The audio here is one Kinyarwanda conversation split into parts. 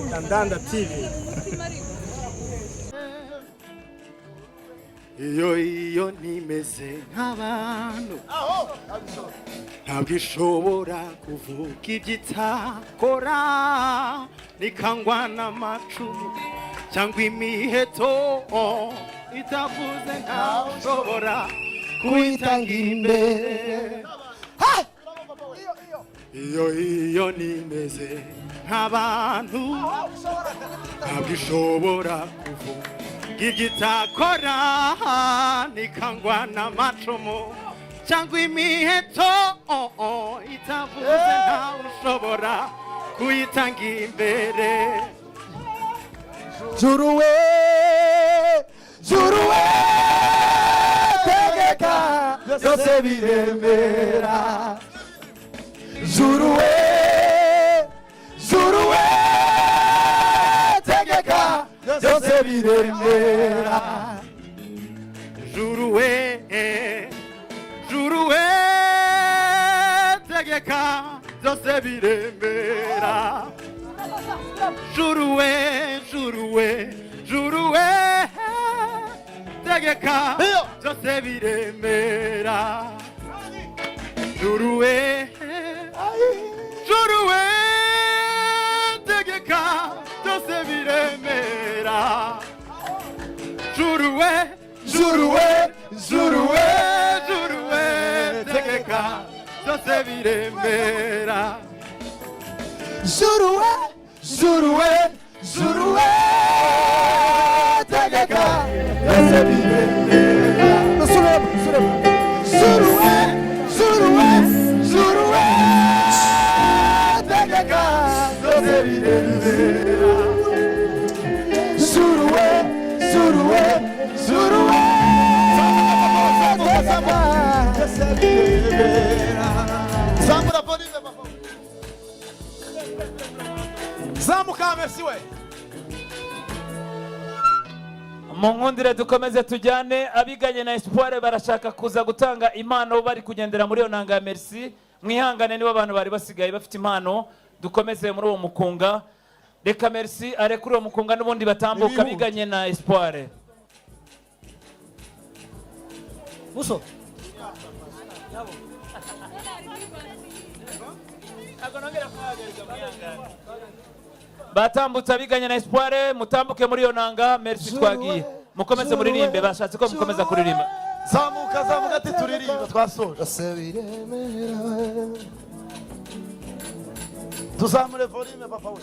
Kandanda TV. Iyo nimeze nk'abantu ntabwo ishobora kuvuga igitakora nikangwa n'amacumu cyangwa imiheto itavuze ntawe ushobora kuyitanga imbere. Iyo nimeze nk'abantu ntabwo ishobora kuvuga igitakora nikangwa n'amacumu cyangwa imiheto itavuze ntawe ushobora kuyitanga imbere. Juruwe tegeka byose biremera. Juruwe tegeka byose biremera. Juruwe tegeka byose biremera. Juruwe tegeka byose biremera. Juruwe tegeka byose biremera. Juruwe tegeka byose biremera. Juruwe tegeka byose biremera. Juruwe tegeka byose biremera. Zamura volume papa. Zamuka merci we. Munkundire dukomeze tujyane. Abiganye na Espoir barashaka kuza gutanga impano bari kugendera muri yo nanga ya merci. Mwihangane nibo abantu bari basigaye bafite impano. Dukomeze muri uwo mukunga. Reka merci arekuri uwo mukunga n'ubundi batambuka biganye na Espoir. Muso batambutse abiganye na Espoir, mutambuke muri yo nanga merci twagiye. Mukomeze muririmbe, bashatse ko mukomeza kuririmba. Zamuka ati turirimba twasoje. Tuzamure volume papa we.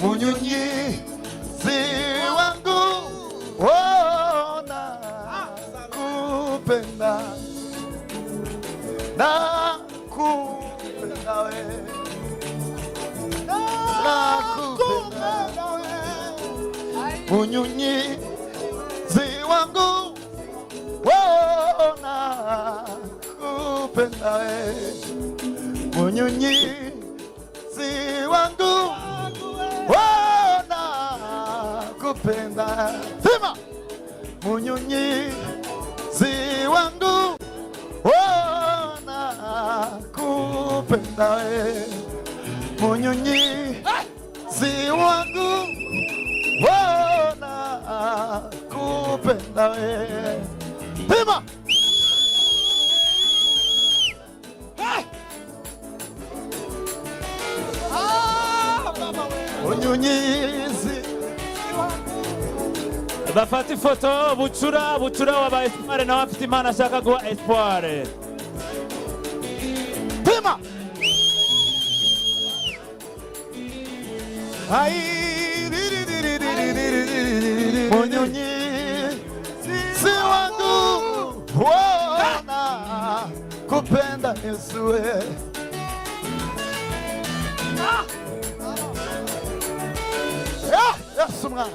Munyunyizi wangu ona kupenda na kupenda we Munyunyizi wangu ona kupenda we Munyunyizi wangu wana kupenda. Sema munyunyizi wangu wana kupenda we. Munyunyizi wangu wana kupenda we. Sema munyunyizi Bafata ifoto bucura waba Espoir nawe afite impano ashaka guha Espoir. Pima munyunyizi wangu wana kupenda Yesu we. Yesu mwana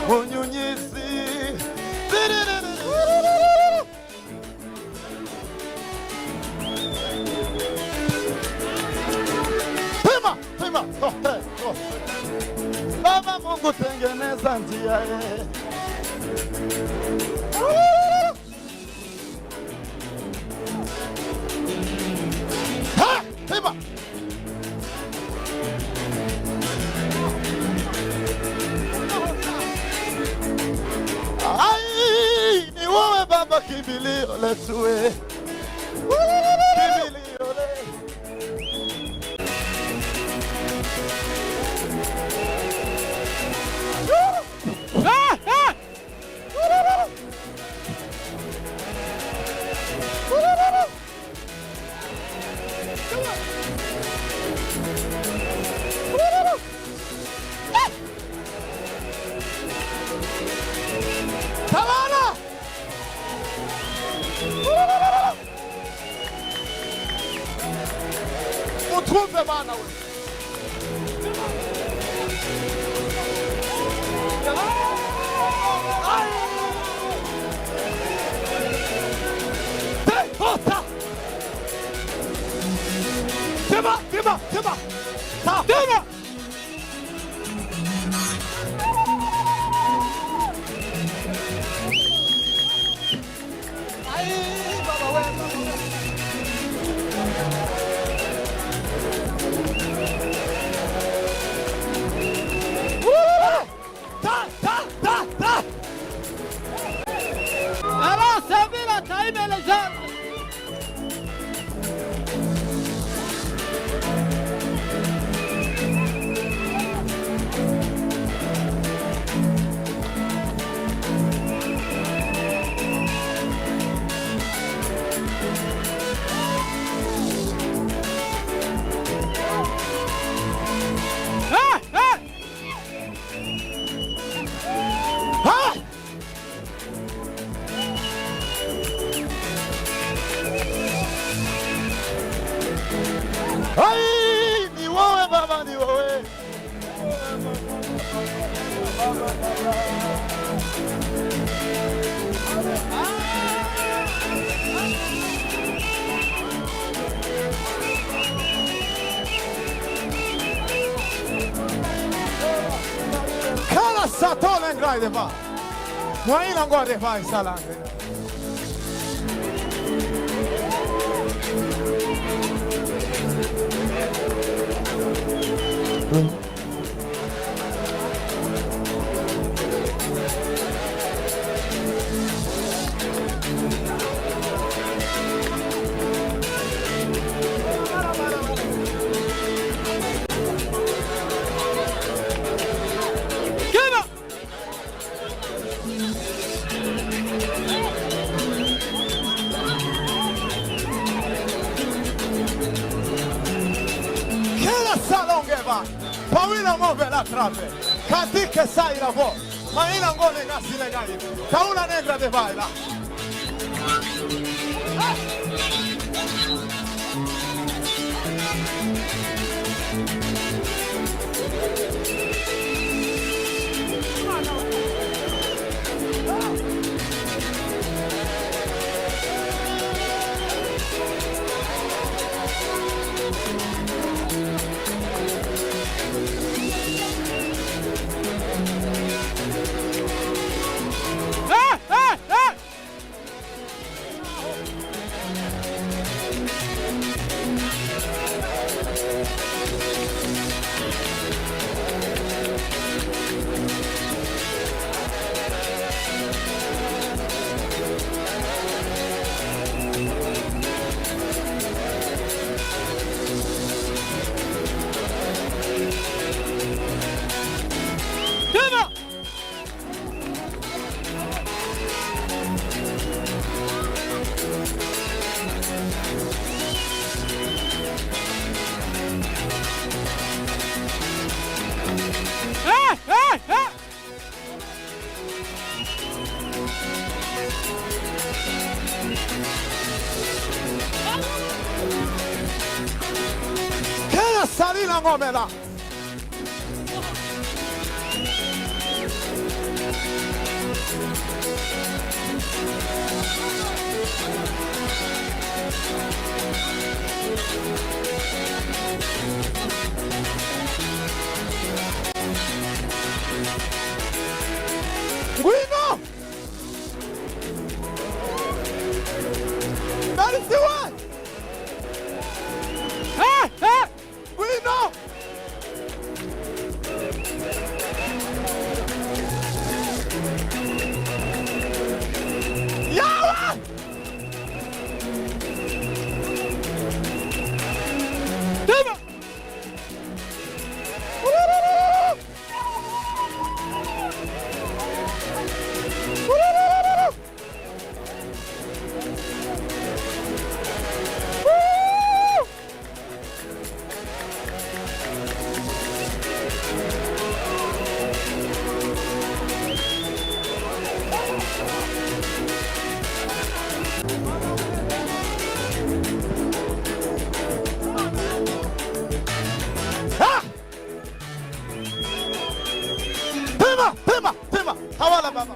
munyunyizi. Pima, Baba Mungu tengeneza njia Pima. Ai, ni wewe Baba kimbilio letu we. Kimbilio letu. Mutrumve bana we. Tema. Ai, baba we. Alors, servez la taille et les gens. Ai, ni wewe Baba, ni wewe. Kala satole ngai de ba. Mwaina ngode ba salande. Pawina ngove la trape, katike sai la vo, ma ina ngone ngasi le gai, kauna negra de baila. Salina ngome la. Ngwino! Barikiwe! Ngwino! Yawa! Dema! Pema! Hawala baba.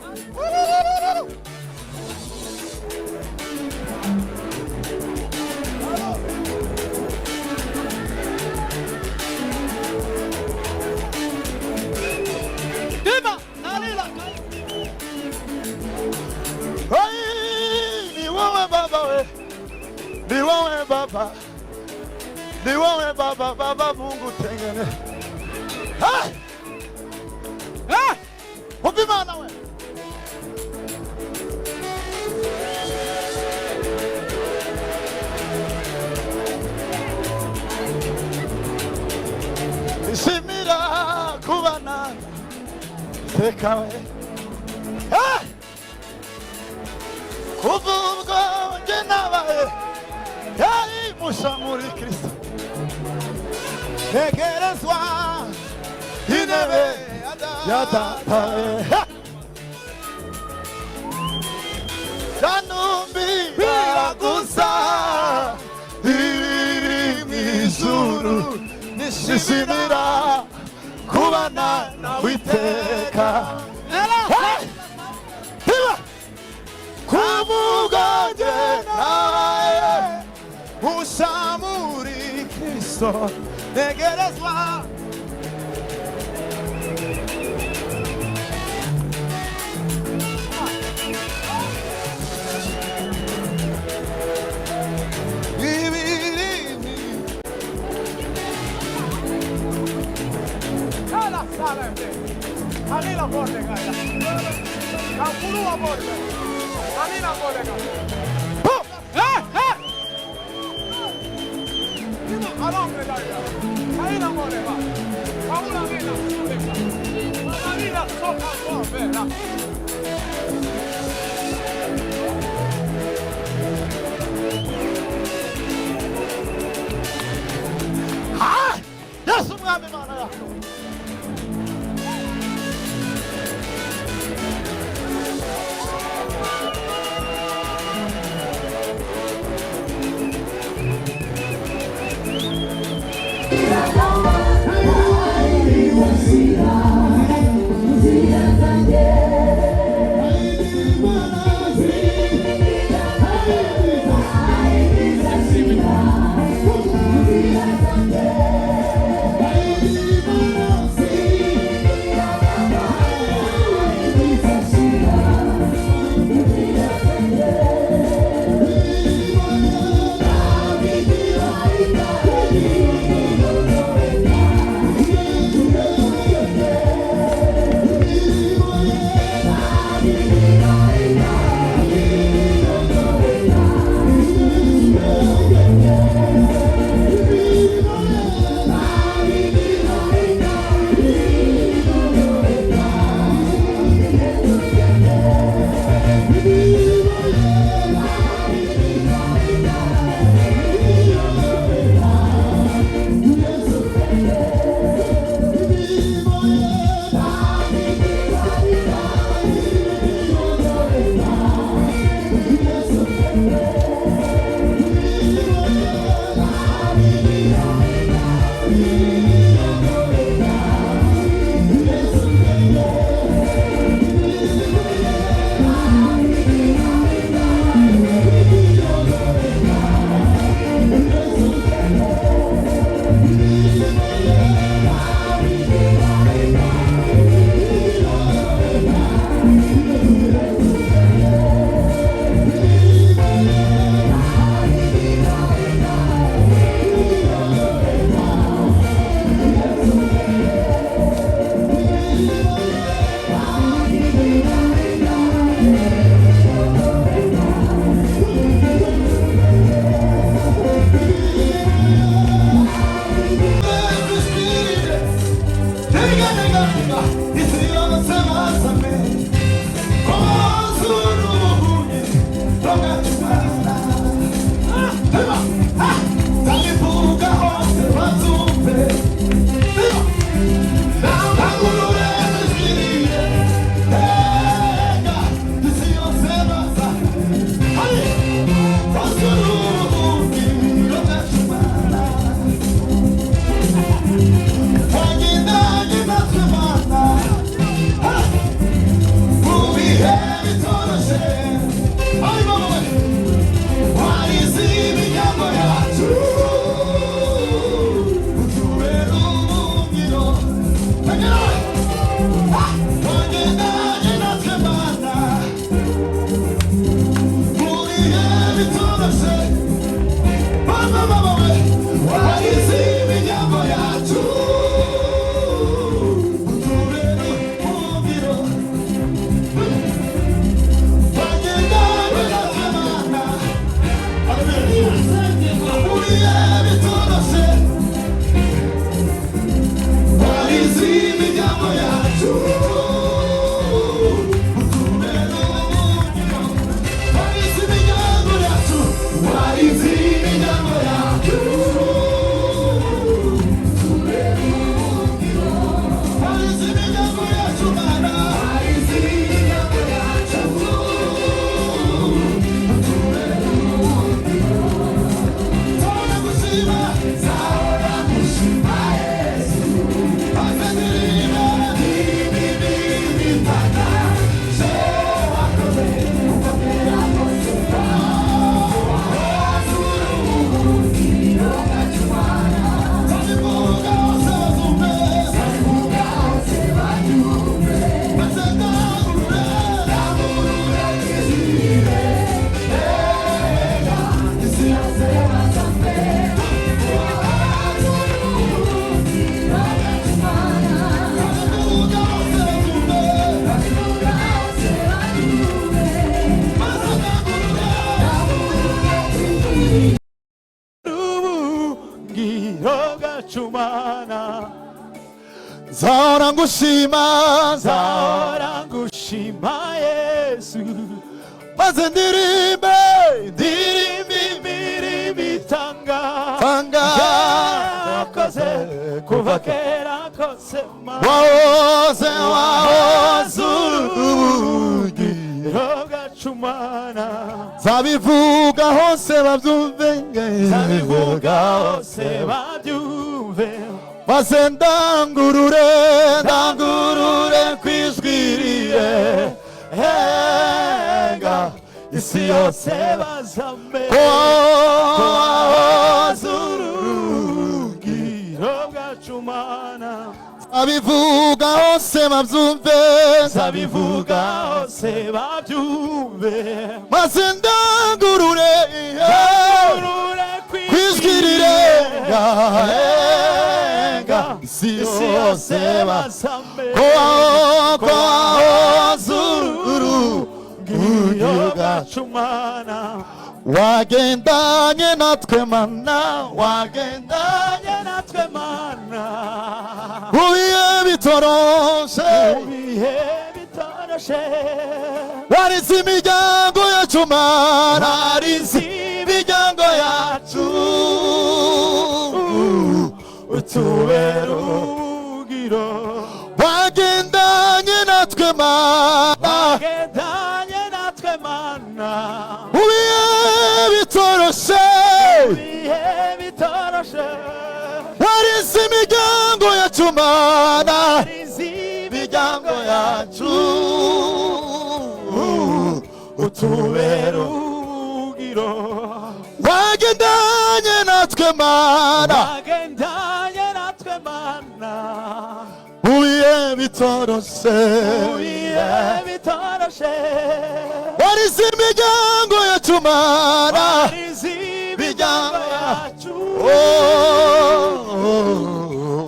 Dima! Nalila! Ni wewe baba we. Ni wewe baba. Ni wewe baba, baba Mungu tengene. Upimana we. Ishimira kubana tekawe. Kuvuga nje nabaye. Yari musha muri Kristo. Tegerezwa intebe ya data. Danumbira gusa iri mw'ijuru. Nishimira kubana nawe iteka. Kuvuga nje nawe musha muri Kristo. Tegerezwa Alina borde gaya. Kampulu wa borde. Alina borde gaya. Kima alamre gaya. Alina borde gaya. Kaula mina. Alina soka borde. Yesu mwami mana yako. Zahora ngushima, zahora ngushima Yesu, maze ndirimbe imirimo itanga tanga yakoze kuva kera kose wahoze urugi rogacumana, zabivuga hose babyumve, zabivuga hose babyumve, maze ndangurure kwijwiriye henga isi yose bazame wahoze urugi rogacumana, zabivuga hose babyumve, zabivuga hose babyumve, maze ndangurure kwijwirire henga isi yose bazame wahoze urugi rogacumana, wagendanye natwe mana, wagendanye natwe mana, ubiye bitoroshe, ibihe bitoroshe, warize imiryango yacu mana, warize imiryango yacu, utubera ubugiro, wagendanye natwe mana, wagendanye natwe mana, ubiye bitoroshe, ibihe bitoroshe, warize imiryango yacu mana, warize imiryango yacu, utubera ubugiro, wagendanye natwe mana, wagendanye natwe mana, ubiye bitoroshe, ibihe bitoroshe, warize imiryango yacu mana, warize imiryango yacu,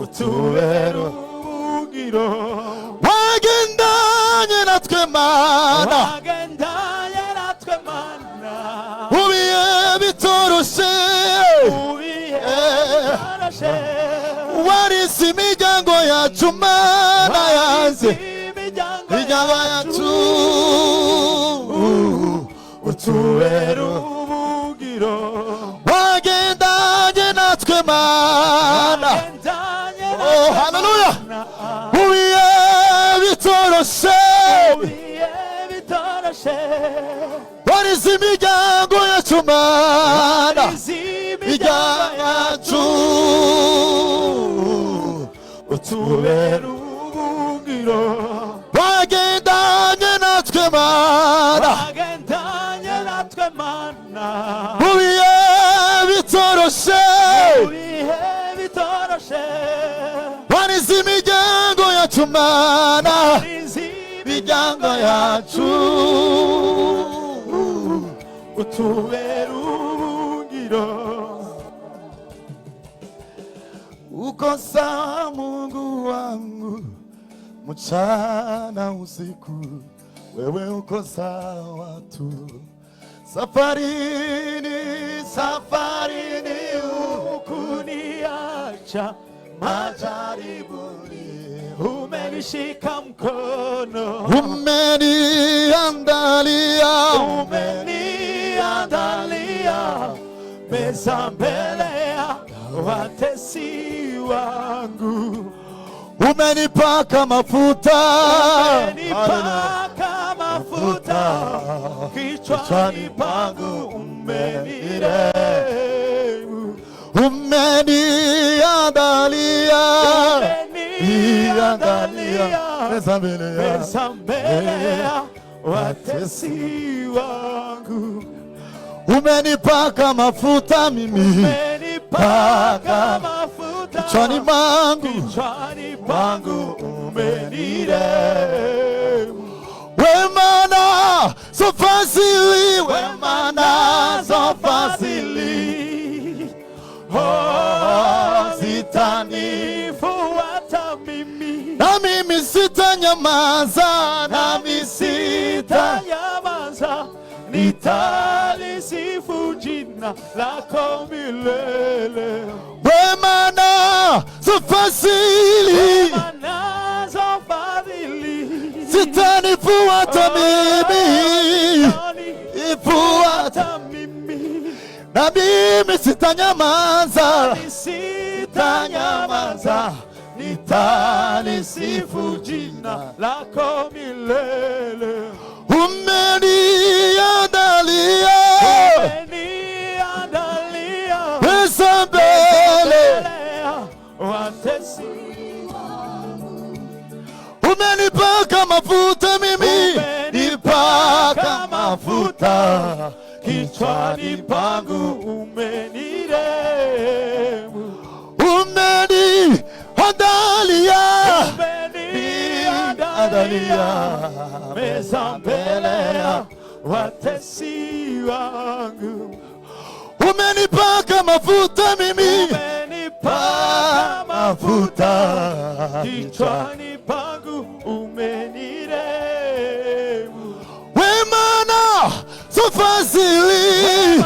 utubera ubugiro, wagendanye natwe mana, wagendanye natwe mana, ubiye bitoroshe, ibihe bitoroshe, warize imiryango yacu mana, yanze imiryango imiryango yacu, utubera ubugiro, wagendanye natwe mana, wagendanye oh natwe haleluya, mana, ubiye bitoroshe, ibihe bitoroshe, warize imiryango yacu mana, warize imiryango yacu, utubera ubugiro, wagendanye natwe mana, wagendanye natwe mana, ubiye bitoroshe, ibihe bitoroshe, warize imiryango yacu mana, warize imiryango yacu, utubera ubugiro, uko sawa Mungu wangu, mchana usiku, wewe uko sawa tu, safarini hukuniacha majaribuni, umenishika mkono, umeniandalia meza mbele ya watesi wangu, umenipaka mafuta, umenipaka mafuta kichwani pangu, umenirehemu, umeniandalia meza mbele ya watesi wangu, umenipaka mafuta mimi, umenipaka mafuta kichwani mwangu, umenirehemu, wemana sofasili, wemana sofasili, zitanifuata mimi, na mimi sitanyamaza, nami sitanyamaza, nitalisifu jina lako milele. wema nazo fadhili, zitanifuata mimi, ifuata na mimi sitanyamaza, nitalisifu jina lako milele. Umeniandalia pesa mbele watesi, umenipaka mafuta mimi, nipaka mafuta kichwani pangu, umenirehemu, umeniandalia meza mbele ya watesi wangu. Umenipaka mafuta mimi, umenipaka mafuta kichwani pangu, umenirehemu, wema nazo fadhili